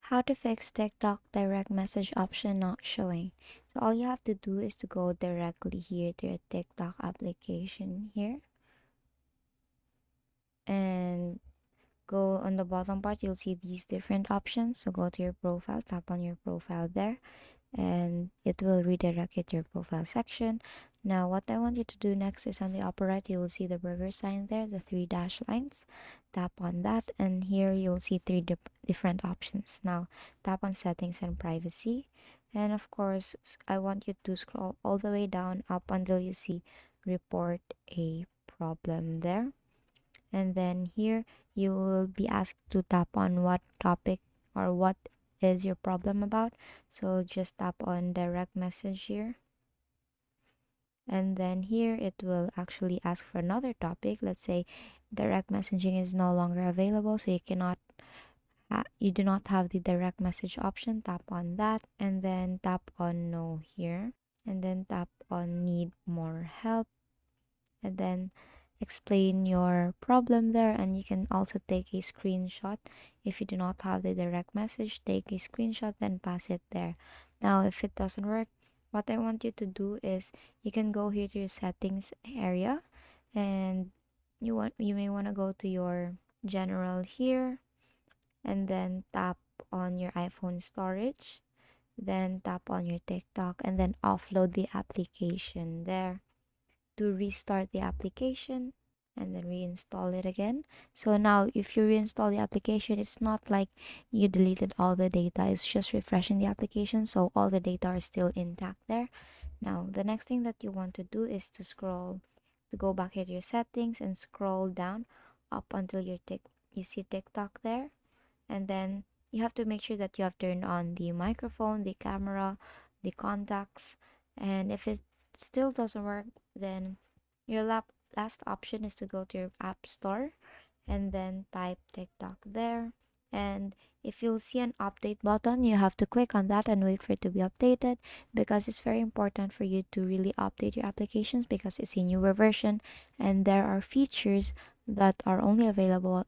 How to fix TikTok direct message option not showing. So all you have to do is to go directly here to your TikTok application here and go on the bottom part. You'll see these different options. So go to your profile, tap on your profile there, and it will redirect you to your profile section. Now, what I want you to do next is on the upper right, you will see the burger sign there, the three dash lines. Tap on that, and here you'll see three different options. Now, tap on settings and privacy. And of course, I want you to scroll all the way down up until you see report a problem there. And then here you will be asked to tap on what topic or what is your problem about. So just tap on direct message here, and then here it will actually ask for another topic. Let's say direct messaging is no longer available, so you do not have the direct message option. Tap on that, and then tap on no here, and then tap on need more help, and then explain your problem there. And you can also take a screenshot. If you do not have the direct message, take a screenshot, then pass it there. Now if it doesn't work, what I want you to do is you can go here to your settings area, and you may want to go to your general here, and then tap on your iPhone storage, then tap on your TikTok, and then offload the application there to restart the application, and then reinstall it again. So now if you reinstall the application, it's not like you deleted all the data, it's just refreshing the application, so all the data are still intact there. Now the next thing that you want to do is to go back here to your settings and scroll down up until you see TikTok there, and then you have to make sure that you have turned on the microphone, the camera, the contacts. And if it still doesn't work, then your last option is to go to your app store and then type TikTok there. And if you'll see an update button, you have to click on that and wait for it to be updated, because it's very important for you to really update your applications, because it's a newer version and there are features that are only available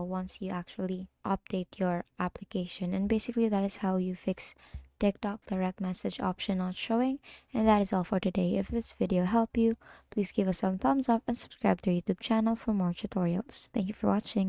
once you actually update your application. And basically that is how you fix TikTok direct message option not showing. And that is all for today. If this video helped you, please give us some thumbs up and subscribe to our YouTube channel for more tutorials. Thank you for watching.